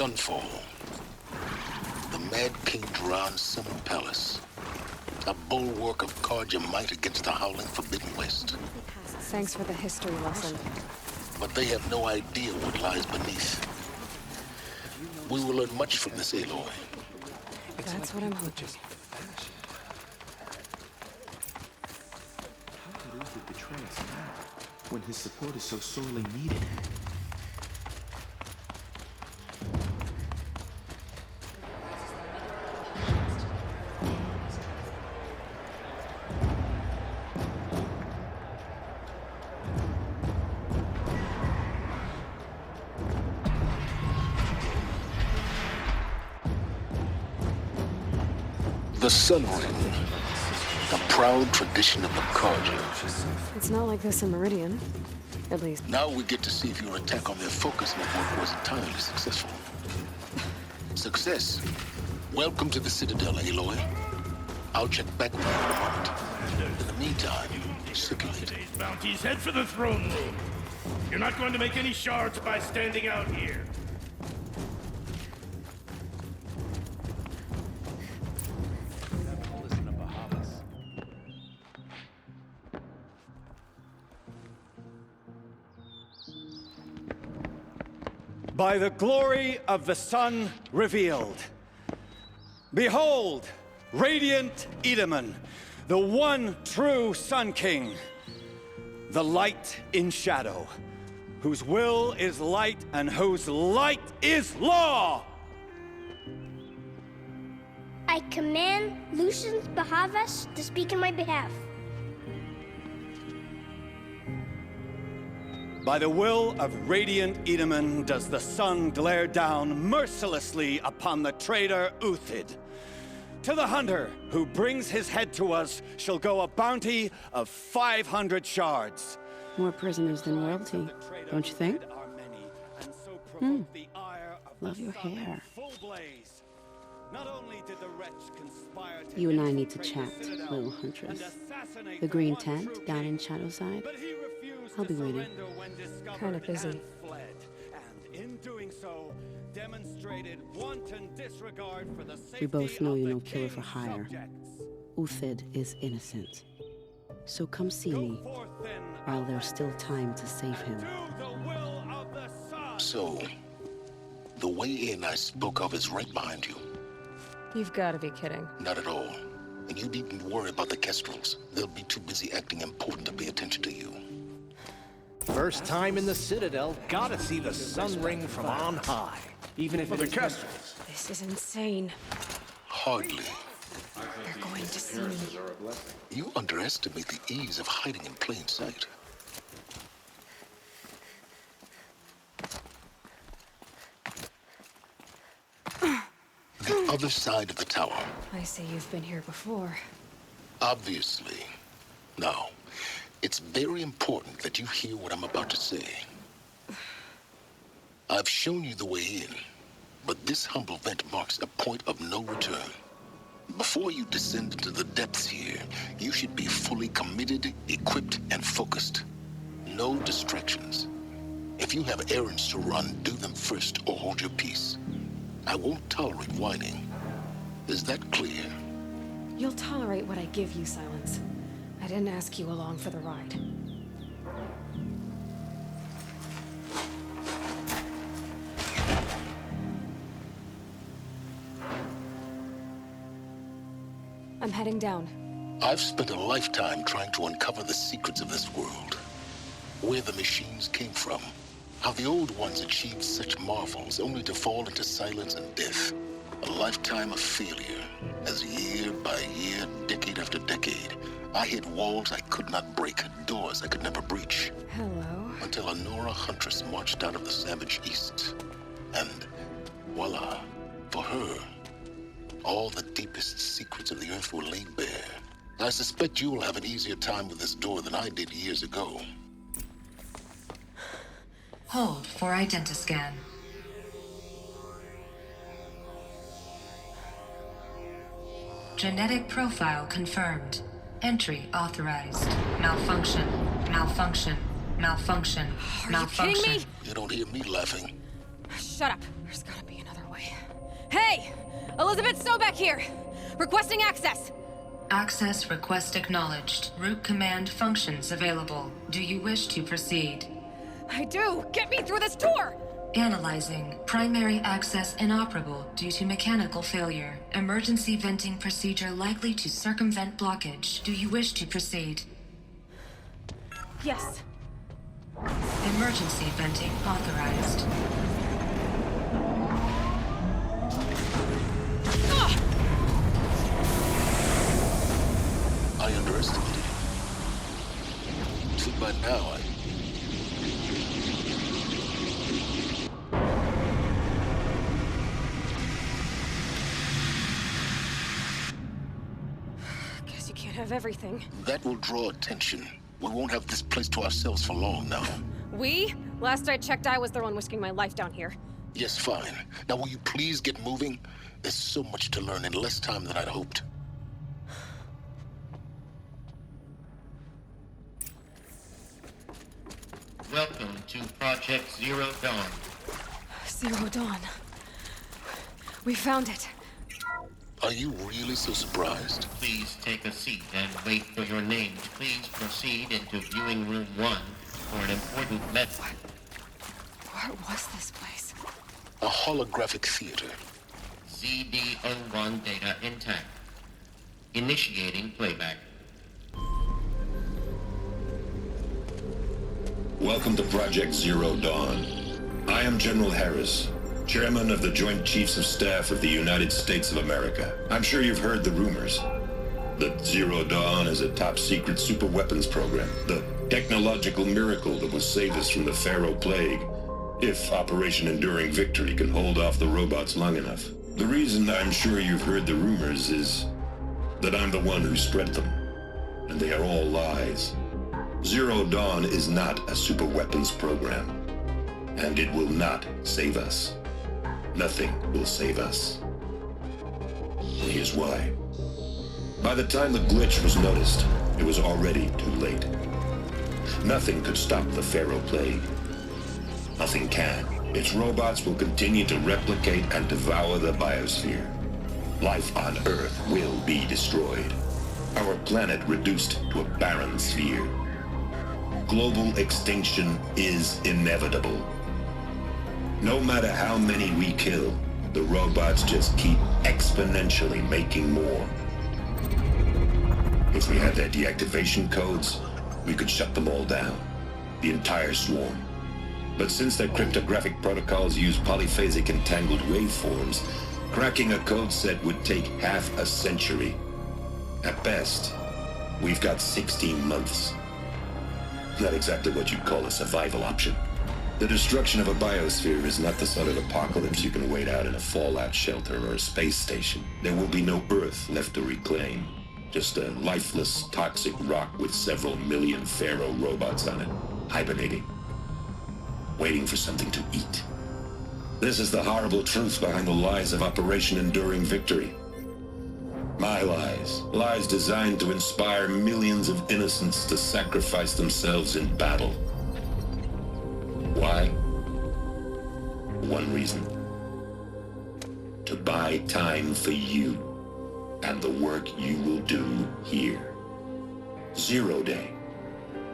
Sunfall. The Mad King Duran's summer palace. A bulwark of Carja might against the howling Forbidden West. Thanks for the history lesson. But they have no idea what lies beneath. We will learn much from this, Aloy. That's what I'm hoping. How could Uther betray us now, when his support is so sorely needed? The Sun Ring, the proud tradition of the Carja. It's not like this in Meridian. At least. Now we get to see if your attack on their focus network was entirely successful. Success. Welcome to the Citadel, Aloy. I'll check back with you in a moment. In the meantime, circulate. Today's bounties head for the throne room. You're not going to make any shards by standing out here. By the glory of the sun revealed. Behold, radiant Edaman, the one true Sun King. The light in shadow, whose will is light and whose light is law! I command Lucius Bahavas to speak in my behalf. By the will of radiant Edaman does the sun glare down mercilessly upon the traitor Uthid. To the hunter who brings his head to us shall go a bounty of 500 shards. More prisoners than royalty, don't you think? Love your hair. You and I need to chat, little huntress. The green tent down in Shadowside? I'll be waiting. Kinda busy. We both know you're no killer for hire. Uthid is innocent. So come see me, while there's still time to save him. So, the way in I spoke of is right behind you. You've got to be kidding. Not at all. And you needn't worry about the Kestrels. They'll be too busy acting important to pay attention to you. First time in the Citadel, gotta see the Sun Ring from on high. Even if it's Kestrels. This is insane. Hardly. They're going to see me. You underestimate the ease of hiding in plain sight. The other side of the tower. I see you've been here before. Obviously. Now, it's very important that you hear what I'm about to say. I've shown you the way in, but this humble vent marks a point of no return. Before you descend into the depths here, you should be fully committed, equipped, and focused. No distractions. If you have errands to run, do them first or hold your peace. I won't tolerate whining. Is that clear? You'll tolerate what I give you, Silence. I didn't ask you along for the ride. I'm heading down. I've spent a lifetime trying to uncover the secrets of this world. Where the machines came from. How the old ones achieved such marvels only to fall into silence and death. A lifetime of failure, as year by year, decade after decade, I hit walls I could not break, doors I could never breach. Hello. Until a Nora huntress marched out of the savage east. And voila, for her, all the deepest secrets of the earth were laid bare. I suspect you will have an easier time with this door than I did years ago. Hold for identiscan. Genetic profile confirmed. Entry authorized. Malfunction. Malfunction. Malfunction. Are you kidding me? You don't hear me laughing. Shut up. There's gotta be another way. Hey! Elizabeth Sobek here! Requesting access! Access request acknowledged. Root command functions available. Do you wish to proceed? I do! Get me through this door! Analyzing. Primary access inoperable due to mechanical failure. Emergency venting procedure likely to circumvent blockage. Do you wish to proceed? Yes. Emergency venting authorized. I underestimated you. See, by now, Guess you can't have everything. that will draw attention. We won't have this place to ourselves for long now. We? Last I checked, I was the one risking my life down here. Yes, fine. Now, will you please get moving? There's so much to learn in less time than I'd hoped. Welcome to Project Zero Dawn. Zero Dawn. We found it. Are you really so surprised? Please take a seat and wait for your name. Please proceed into viewing room 1 for an important message. What was this place? A holographic theater. ZD-01 data intact. Initiating playback. Welcome to Project Zero Dawn. I am General Harris, Chairman of the Joint Chiefs of Staff of the United States of America. I'm sure you've heard the rumors. That Zero Dawn is a top-secret superweapons program. The technological miracle that will save us from the Pharaoh Plague, if Operation Enduring Victory can hold off the robots long enough. The reason I'm sure you've heard the rumors is that I'm the one who spread them. And they are all lies. Zero Dawn is not a superweapons program. And it will not save us. Nothing will save us. Here's why. By the time the glitch was noticed, it was already too late. Nothing could stop the Pharaoh Plague. Nothing can. Its robots will continue to replicate and devour the biosphere. Life on Earth will be destroyed. Our planet reduced to a barren sphere. Global extinction is inevitable. No matter how many we kill, the robots just keep exponentially making more. If we had their deactivation codes, we could shut them all down. The entire swarm. But since their cryptographic protocols use polyphasic entangled waveforms, cracking a code set would take half a century. At best, we've got 16 months. Not exactly what you'd call a survival option. The destruction of a biosphere is not the sort of apocalypse you can wait out in a fallout shelter or a space station. There will be no Earth left to reclaim. Just a lifeless, toxic rock with several million Pharaoh robots on it, hibernating, waiting for something to eat. This is the horrible truth behind the lies of Operation Enduring Victory. My lies. Lies designed to inspire millions of innocents to sacrifice themselves in battle. Why? One reason. To buy time for you and the work you will do here. Zero Day,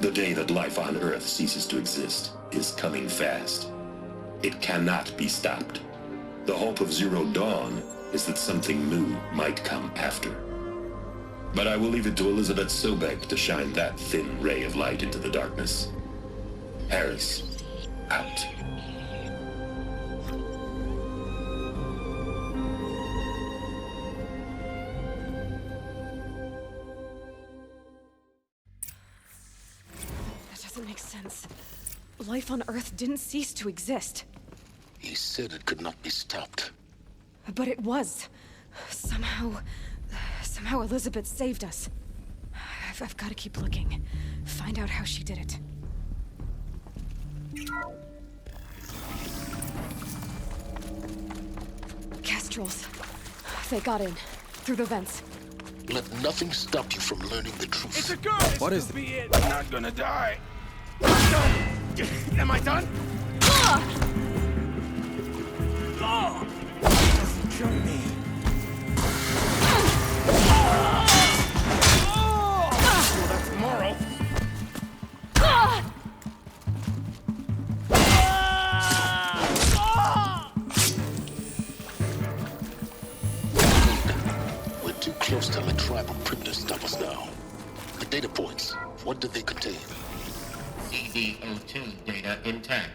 the day that life on Earth ceases to exist, is coming fast. It cannot be stopped. The hope of Zero Dawn is that something new might come after. But I will leave it to Elizabeth Sobek to shine that thin ray of light into the darkness. Harris, out. That doesn't make sense. Life on Earth didn't cease to exist. He said it could not be stopped. But it was. Somehow Elizabeth saved us. I've got to keep looking. Find out how she did it. Kestrels. They got in. Through the vents. Let nothing stop you from learning the truth. It's a girl! What is Be it. I'm not gonna die. I'm done. Am I done? Join me. Well, that's tomorrow. We're too close to the tribal crypt to stop us now. The data points, what do they contain? CD02 data intact.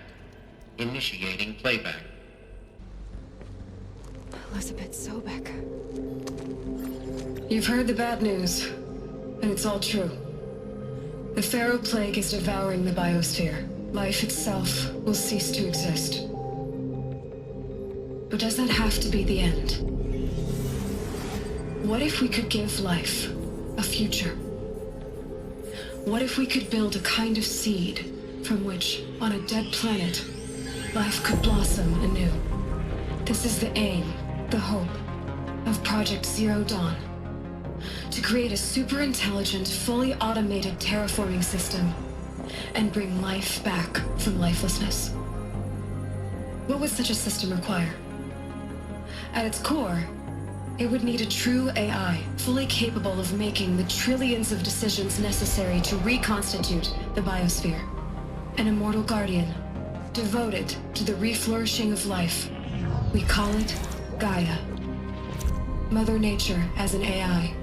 Initiating playback. Elizabeth Sobek. You've heard the bad news, and it's all true. The Pharaoh Plague is devouring the biosphere. Life itself will cease to exist. But does that have to be the end? What if we could give life a future? What if we could build a kind of seed from which, on a dead planet, life could blossom anew? This is the aim, the hope, of Project Zero Dawn. To create a super-intelligent, fully automated terraforming system and bring life back from lifelessness. What would such a system require? At its core, it would need a true AI, fully capable of making the trillions of decisions necessary to reconstitute the biosphere. An immortal guardian, devoted to the reflourishing of life. We call it Gaia. Mother Nature as an AI.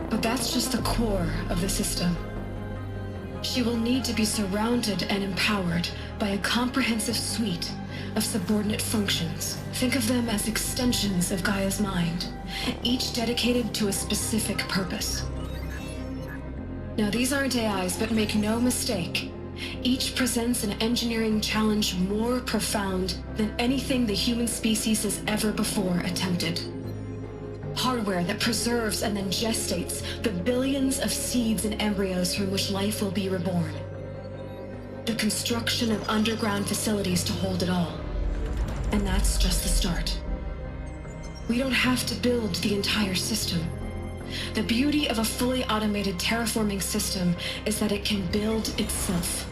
But that's just the core of the system. She will need to be surrounded and empowered by a comprehensive suite of subordinate functions. Think of them as extensions of Gaia's mind, each dedicated to a specific purpose. Now, these aren't AIs, but make no mistake, each presents an engineering challenge more profound than anything the human species has ever before attempted. Hardware that preserves and then gestates the billions of seeds and embryos from which life will be reborn. The construction of underground facilities to hold it all. And that's just the start. We don't have to build the entire system. The beauty of a fully automated terraforming system is that it can build itself.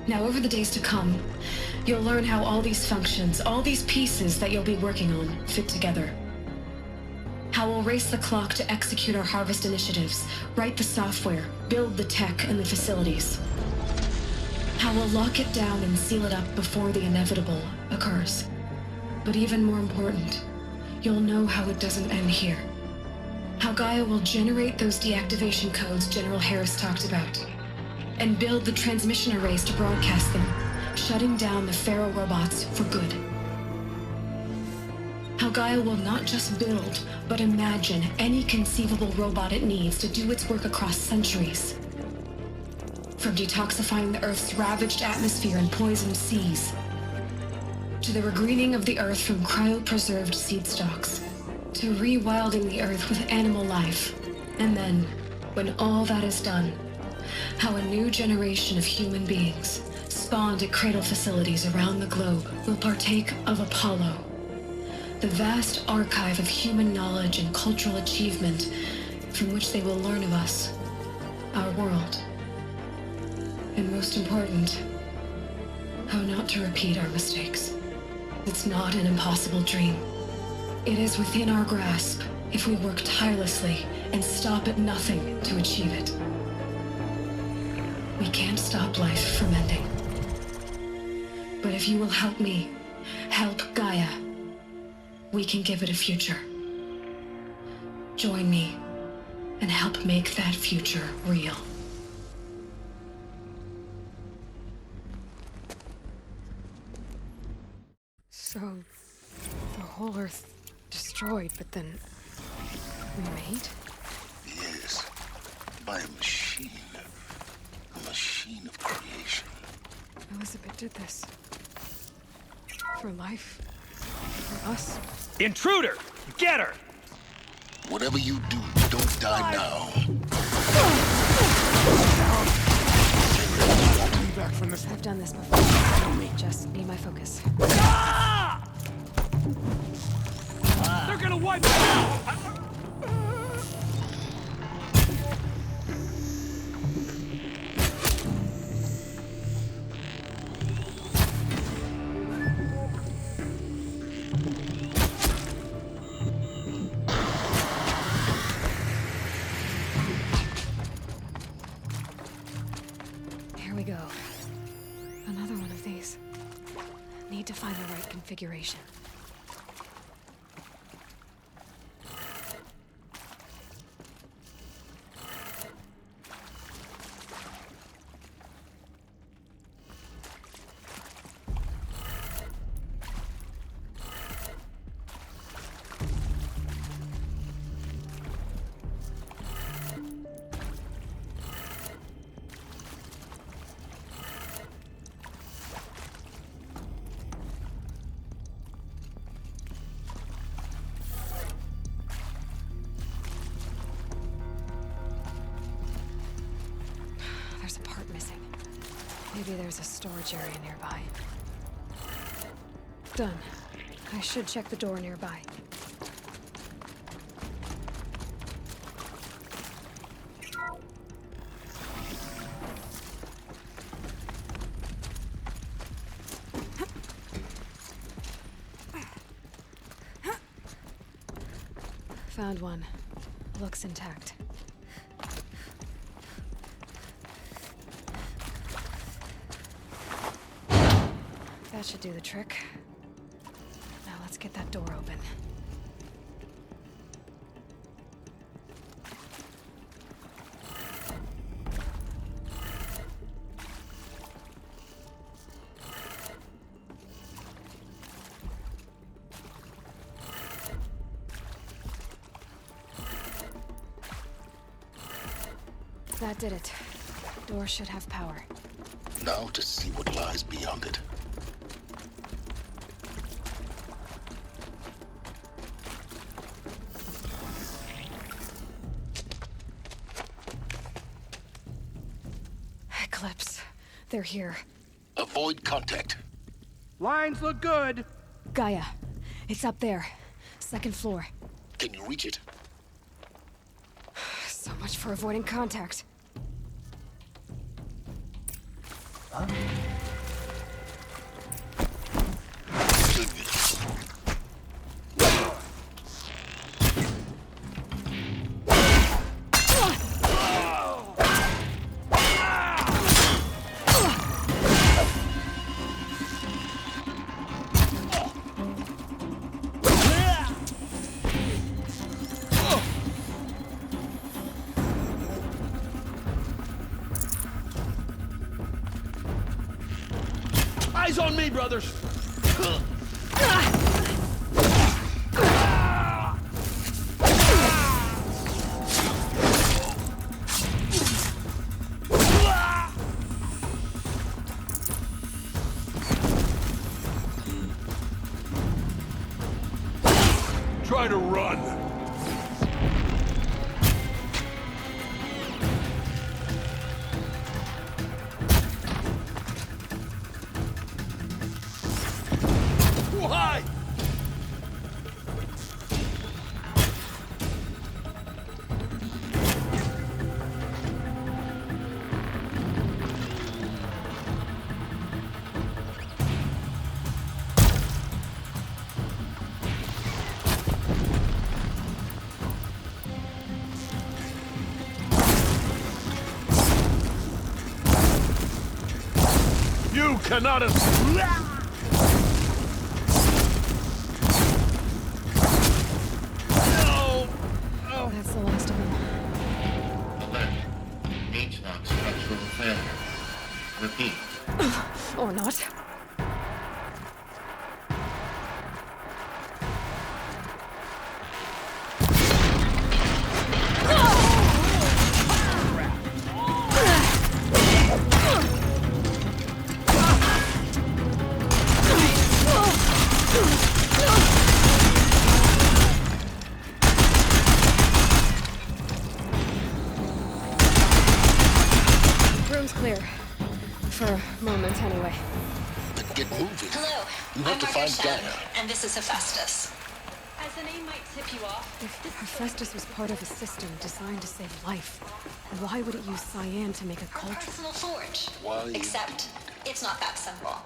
Now, over the days to come, you'll learn how all these functions, all these pieces that you'll be working on, fit together. How we'll race the clock to execute our harvest initiatives, write the software, build the tech and the facilities. How we'll lock it down and seal it up before the inevitable occurs. But even more important, you'll know how it doesn't end here. How Gaia will generate those deactivation codes General Harris talked about, and build the transmission arrays to broadcast them, shutting down the Pharaoh robots for good. How Gaia will not just build, but imagine any conceivable robot it needs to do its work across centuries. From detoxifying the Earth's ravaged atmosphere and poisoned seas, to the regreening of the Earth from cryopreserved seed stalks, to rewilding the Earth with animal life. And then, when all that is done, how a new generation of human beings, spawned at cradle facilities around the globe, will partake of Apollo, the vast archive of human knowledge and cultural achievement from which they will learn of us, our world. And most important, how not to repeat our mistakes. It's not an impossible dream. It is within our grasp if we work tirelessly and stop at nothing to achieve it. We can't stop life from ending. But if you will help me, help Gaia, we can give it a future. Join me and help make that future real. So, the whole Earth destroyed, but then remade? Yes, by a machine. A machine of creation. Elizabeth did this. For life. For us. Intruder! Get her! Whatever you do, don't die now. Back from this. I've done this before. Just be my focus. They're gonna wipe it out! need to find the right configuration. There's a part missing. Maybe there's a storage area nearby. Done. I should check the door nearby. Found one. Looks intact. That should do the trick. Now let's get that door open. That did it. Door should have power. Now to see what lies beyond it. Eclipse. They're here. Avoid contact. Lines look good. Gaia. It's up there. Second floor. Can you reach it? So much for avoiding contact. Eyes on me, brothers! Try to run! Why? You cannot escape! That's the last of them. Alert. H-lock structural failure. Repeat. Or not. Room's clear. For a moment, anyway. Then get moving. Hello. You have to find Gaia. And this is Hephaestus. As the name might tip you off, If Hephaestus was part of a system designed to save life, why would it use cyan to make a our culture? personal forge. Why? Except, it's not that simple.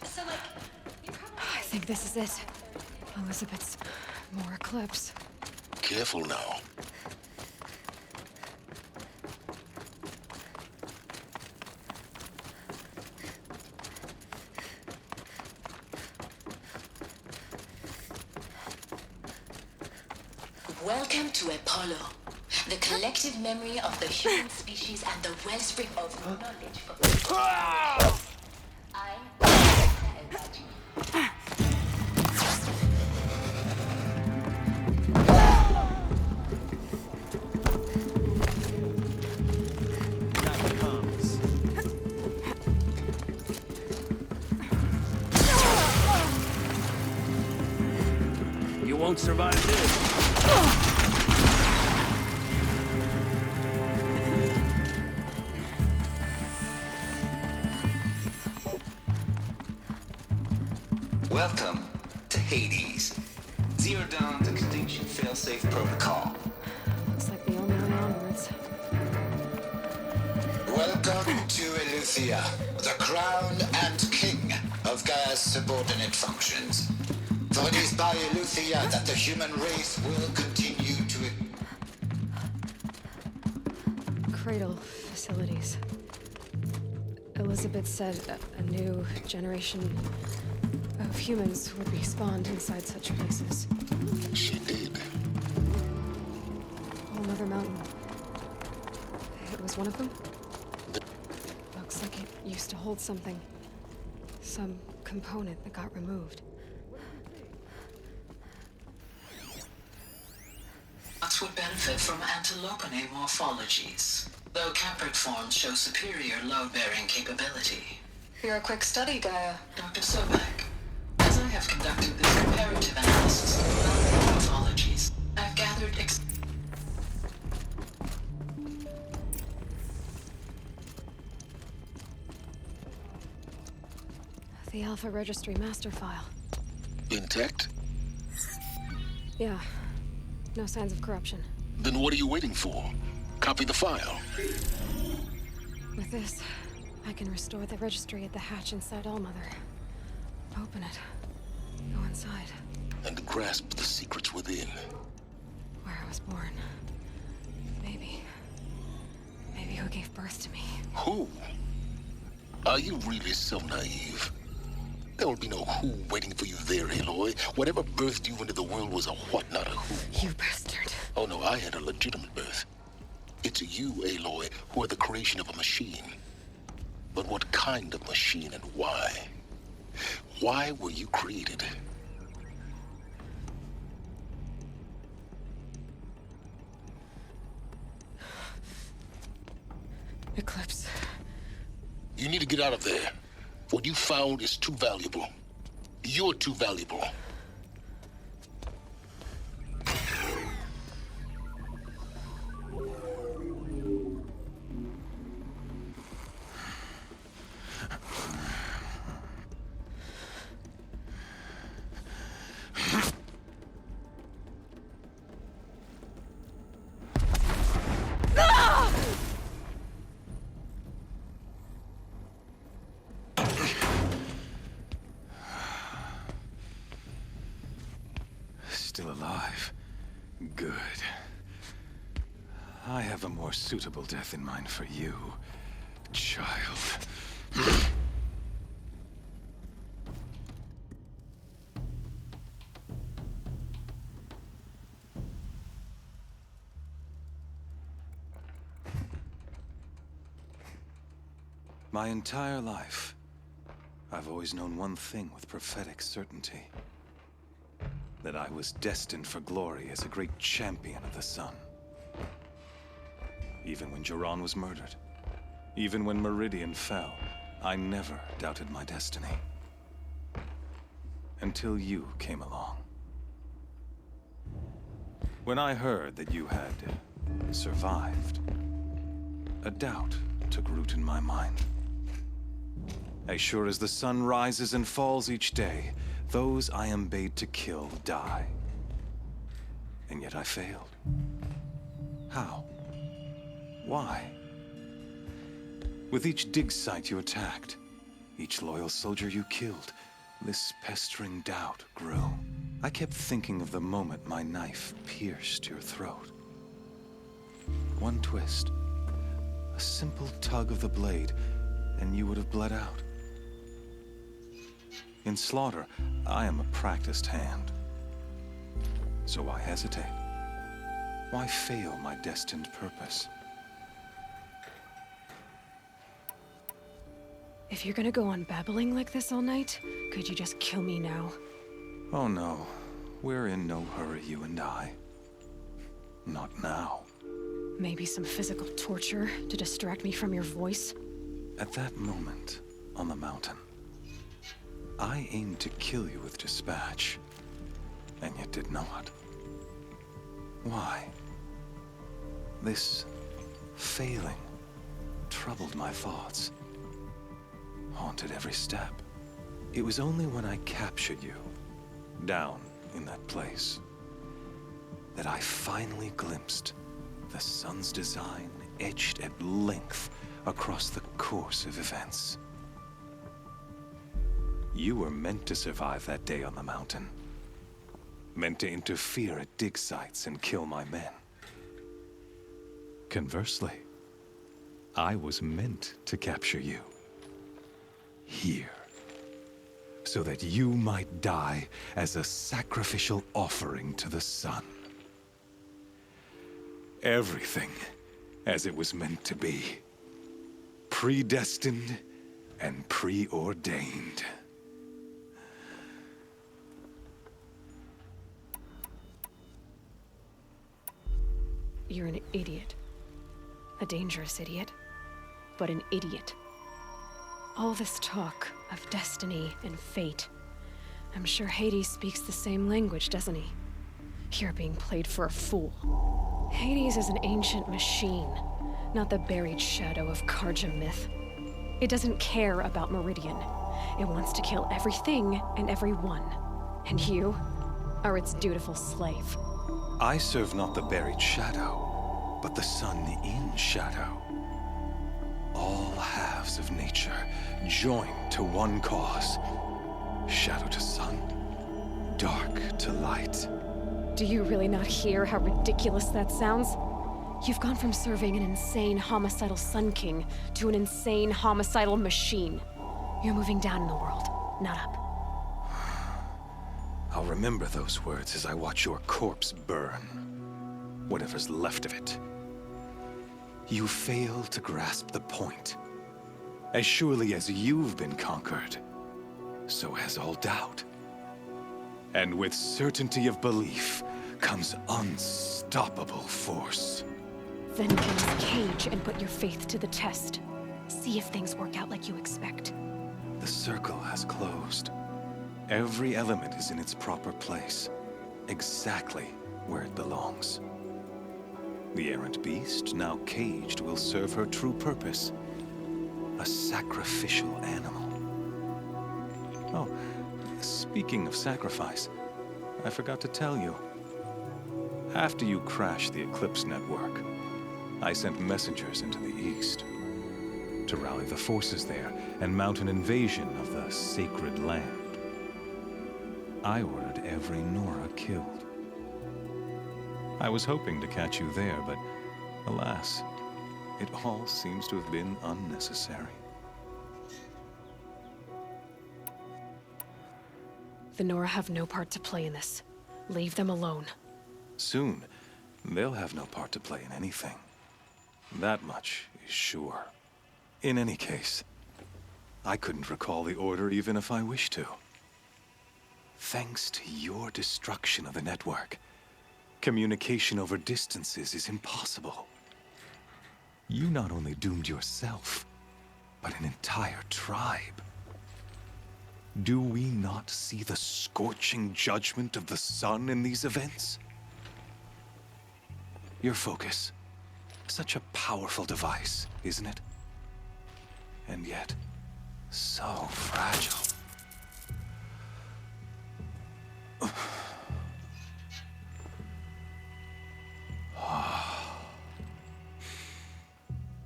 So like, you probably... I think this is it. Elizabeth's more Eclipse. Careful now. Welcome to Apollo, the collective memory of the human species and the wellspring of knowledge for I about you. You won't survive this. Welcome to Hades. Zero Dawn's extinction failsafe protocol. Looks like the only way onwards. Welcome to Eleuthia, the crown and king of Gaia's subordinate functions. For it is by Eleuthia that the human race will continue to... Cradle facilities. Elizabeth said a new generation of humans would be spawned inside such places. She did. Whole Mother Mountain. It was one of them? Looks like it used to hold something. Some component that got removed. Nuts would benefit from antilopine morphologies, though caprid forms show superior load-bearing capability. You're a quick study, Gaia. Dr. Sobek. As I have conducted this comparative analysis of developing morphologies, I've gathered The Alpha Registry master file. Intact? Yeah. No signs of corruption. Then what are you waiting for? Copy the file. With this, I can restore the registry at the hatch inside Allmother. Open it. Go inside. And grasp the secrets within. Where I was born. Maybe who gave birth to me. Who? Are you really so naive? There will be no who waiting for you there, Aloy. Whatever birthed you into the world was a what, not a who. You bastard. Oh no, I had a legitimate birth. It's you, Aloy, who are the creation of a machine. But what kind of machine and why? Why were you created? Eclipse. You need to get out of there. What you found is too valuable. You're too valuable. Still alive. Good. I have a more suitable death in mind for you, child. My entire life, I've always known one thing with prophetic certainty. That I was destined for glory as a great champion of the sun. Even when Jiran was murdered, even when Meridian fell, I never doubted my destiny. Until you came along. When I heard that you had survived, a doubt took root in my mind. As sure as the sun rises and falls each day, those I am bade to kill die. And yet I failed. How? Why? With each dig site you attacked, each loyal soldier you killed, this pestering doubt grew. I kept thinking of the moment my knife pierced your throat. One twist, a simple tug of the blade, and you would have bled out. In slaughter, I am a practiced hand. So why hesitate? Why fail my destined purpose? If you're gonna go on babbling like this all night, could you just kill me now? Oh no. We're in no hurry, you and I. Not now. Maybe some physical torture to distract me from your voice? At that moment, on the mountain, I aimed to kill you with dispatch, and yet did not. Why? This failing troubled my thoughts, haunted every step. It was only when I captured you, down in that place, that I finally glimpsed the sun's design etched at length across the course of events. You were meant to survive that day on the mountain. Meant to interfere at dig sites and kill my men. Conversely, I was meant to capture you. Here. So that you might die as a sacrificial offering to the sun. Everything as it was meant to be. Predestined and preordained. You're an idiot. A dangerous idiot, but an idiot. All this talk of destiny and fate. I'm sure Hades speaks the same language, doesn't he? You're being played for a fool. Hades is an ancient machine, not the buried shadow of Karja myth. It doesn't care about Meridian. It wants to kill everything and everyone. And you are its dutiful slave. I serve not the buried shadow, but the sun in shadow. All halves of nature joined to one cause. Shadow to sun, dark to light. Do you really not hear how ridiculous that sounds? You've gone from serving an insane homicidal Sun King to an insane homicidal machine. You're moving down in the world, not up. I'll remember those words as I watch your corpse burn. Whatever's left of it. You fail to grasp the point. As surely as you've been conquered, so has all doubt. And with certainty of belief comes unstoppable force. Then get in this cage and put your faith to the test. See if things work out like you expect. The circle has closed. Every element is in its proper place, exactly where it belongs. The errant beast, now caged, will serve her true purpose. A sacrificial animal. Oh, speaking of sacrifice, I forgot to tell you. After you crashed the Eclipse network, I sent messengers into the east to rally the forces there and mount an invasion of the sacred land. I ordered every Nora killed. I was hoping to catch you there, but alas, it all seems to have been unnecessary. The Nora have no part to play in this. Leave them alone. Soon, they'll have no part to play in anything. That much is sure. In any case, I couldn't recall the order even if I wished to. Thanks to your destruction of the network, communication over distances is impossible. You not only doomed yourself, but an entire tribe. Do we not see the scorching judgment of the sun in these events? Your focus, such a powerful device, isn't it? And yet, so fragile.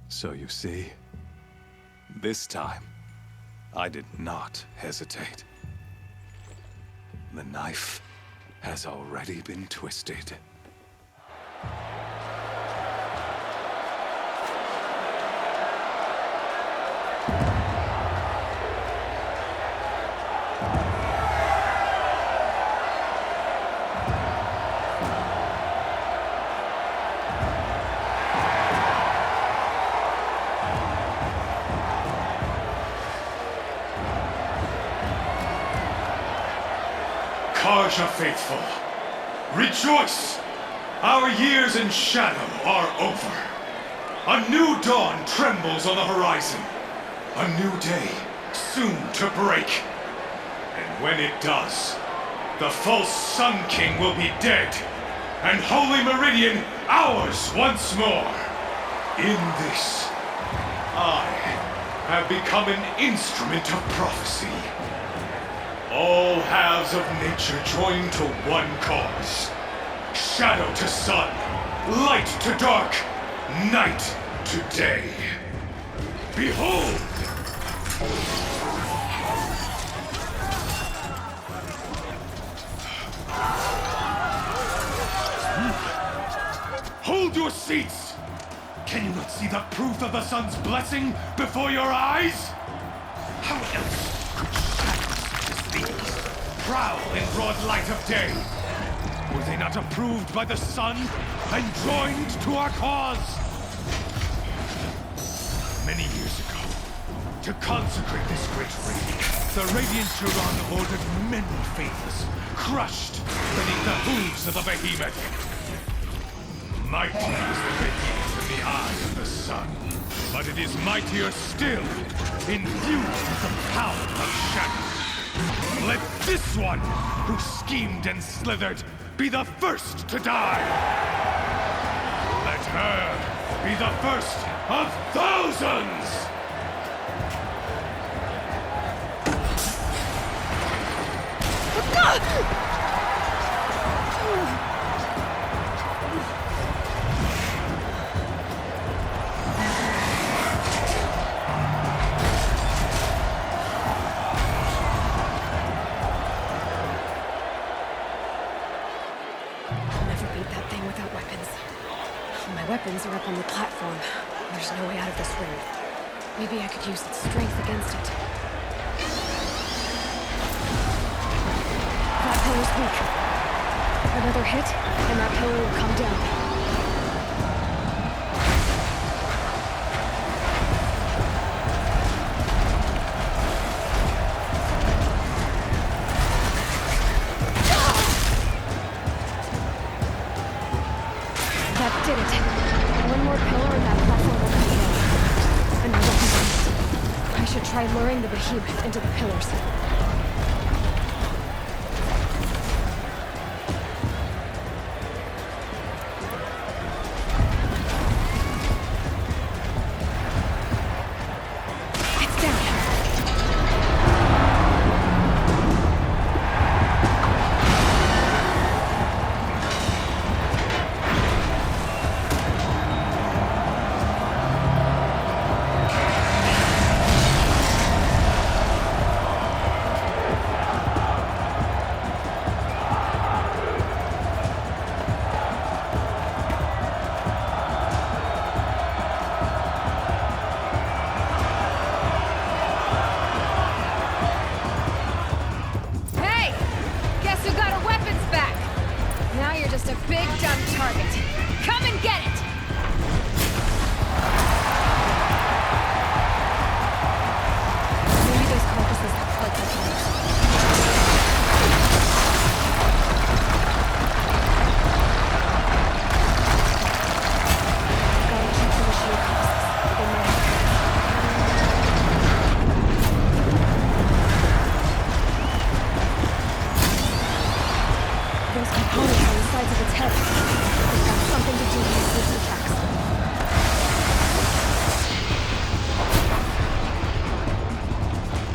So you see, this time, I did not hesitate. The knife has already been twisted. Tarja faithful, rejoice! Our years in shadow are over. A new dawn trembles on the horizon. A new day soon to break. And when it does, the false Sun King will be dead, and Holy Meridian ours once more. In this, I have become an instrument of prophecy. All halves of nature join to one cause. Shadow to sun, light to dark, night to day. Behold! Hold your seats! Can you not see the proof of the sun's blessing before your eyes? How else could shadows such as these prowl in broad light of day? Were they not approved by the sun and joined to our cause? Many years ago, to consecrate this great raid, the Radiant Turan ordered many favors, crushed beneath the hooves of the behemoth. Mighty is the radiance in the eye of the sun, but it is mightier still, infused with the power of shadow. Let this one, who schemed and slithered, be the first to die! Let her be the first of thousands! Weapons are up on the platform. There's no way out of this ring. Maybe I could use its strength against it. That pillar's weak. Another hit, and that pillar will come down. That did it. One more pillar and that platform will come down. Another beast. I should try luring the behemoth into the pillars.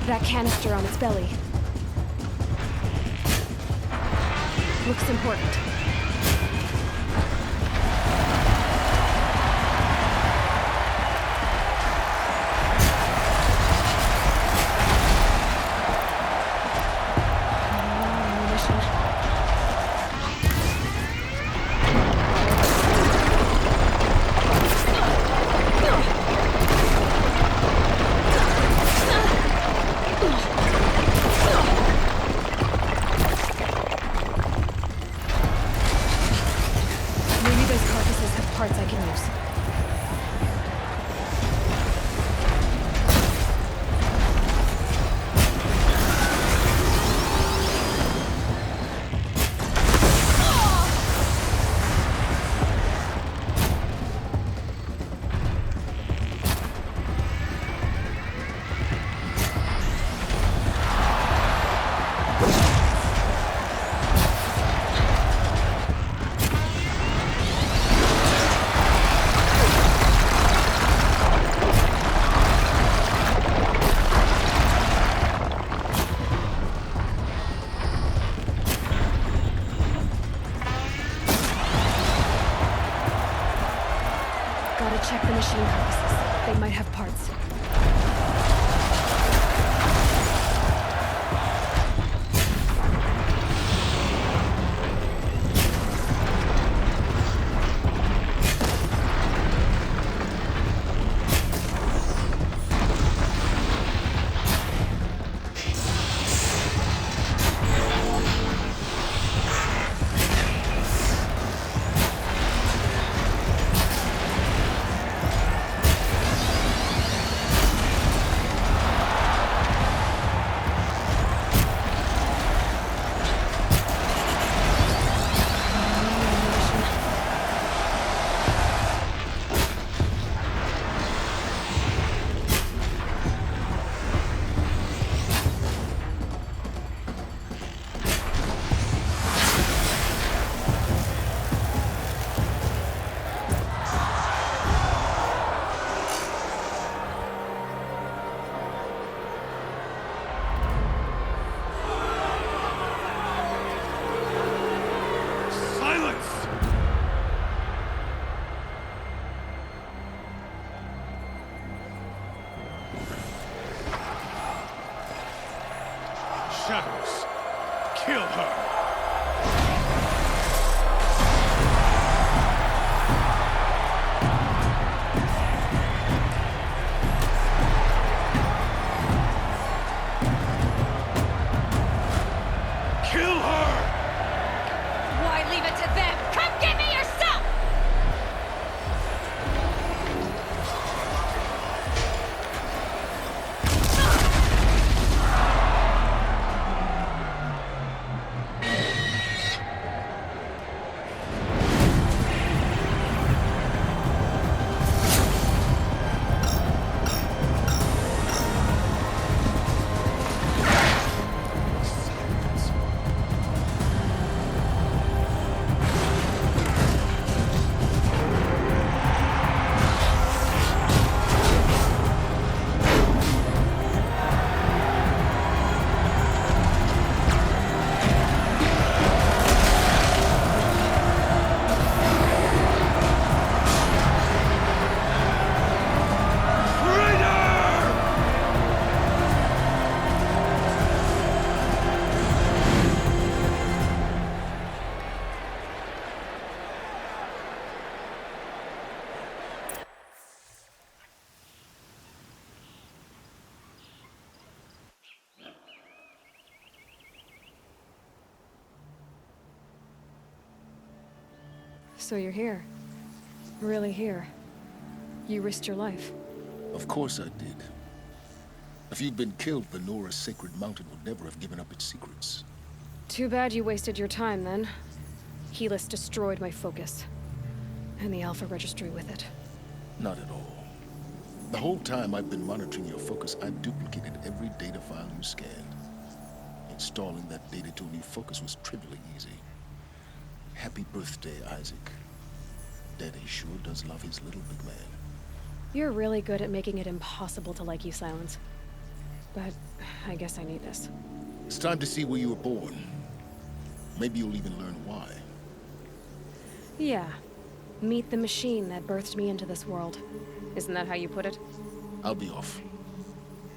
That canister on its belly. Looks important. machine compasses. They might have parts. Shadows. Kill her. Kill her! Why leave it to them? Come get me yourself! So you're here. Really here. You risked your life. Of course I did. If you'd been killed, the Nora's Sacred Mountain would never have given up its secrets. Too bad you wasted your time, then. Helis destroyed my focus. And the Alpha Registry with it. Not at all. The whole time I've been monitoring your focus, I've duplicated every data file you scanned. Installing that data to a new focus was trivially easy. Happy birthday, Isaac. Daddy sure does love his little big man. You're really good at making it impossible to like you, Silence. But I guess I need this. It's time to see where you were born. Maybe you'll even learn why. Yeah. Meet the machine that birthed me into this world. Isn't that how you put it? I'll be off.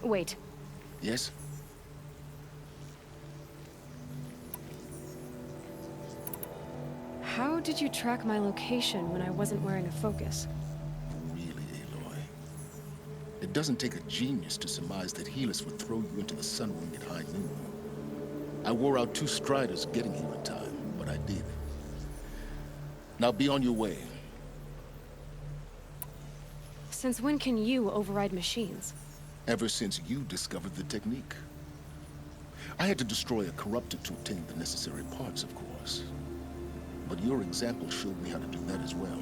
Wait. Yes? How did you track my location when I wasn't wearing a focus? Really, Aloy? It doesn't take a genius to surmise that Helis would throw you into the Sun Ring at high noon. I wore out 2 Striders getting here in time, but I did. Now be on your way. Since when can you override machines? Ever since you discovered the technique. I had to destroy a corruptor to obtain the necessary parts, of course. But your example showed me how to do that as well.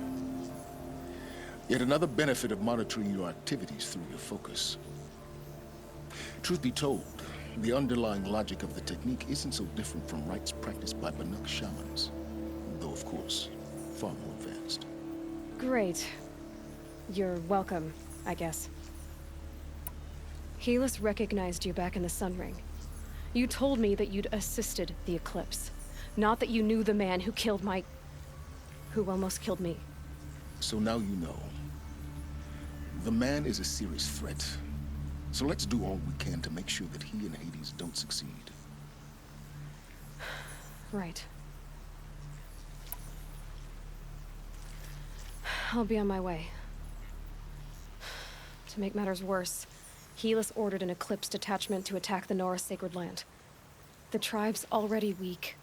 Yet another benefit of monitoring your activities through your focus. Truth be told, the underlying logic of the technique isn't so different from rites practiced by Banuk shamans. Though, of course, far more advanced. Great. You're welcome, I guess. Helis recognized you back in the Sun Ring. You told me that you'd assisted the Eclipse. Not that you knew the man who killed who almost killed me. So now you know. The man is a serious threat. So let's do all we can to make sure that he and Hades don't succeed. Right. I'll be on my way. To make matters worse, Helis ordered an Eclipse detachment to attack the Nora Sacred Land. The tribe's already weak.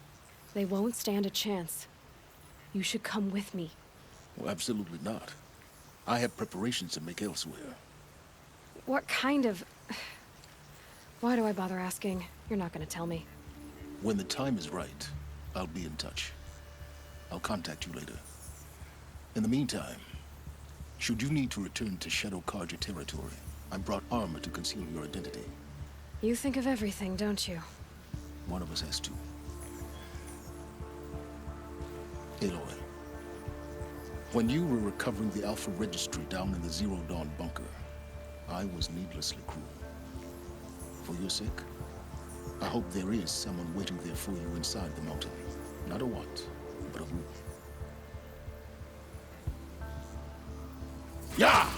They won't stand a chance. You should come with me. Well, absolutely not. I have preparations to make elsewhere. What kind of... Why do I bother asking? You're not gonna tell me. When the time is right, I'll be in touch. I'll contact you later. In the meantime, should you need to return to Shadow Carja territory, I brought armor to conceal your identity. You think of everything, don't you? One of us has to. Aloy, when you were recovering the Alpha Registry down in the Zero Dawn bunker, I was needlessly cruel. For your sake, I hope there is someone waiting there for you inside the mountain. Not a what, but a who. Yeah!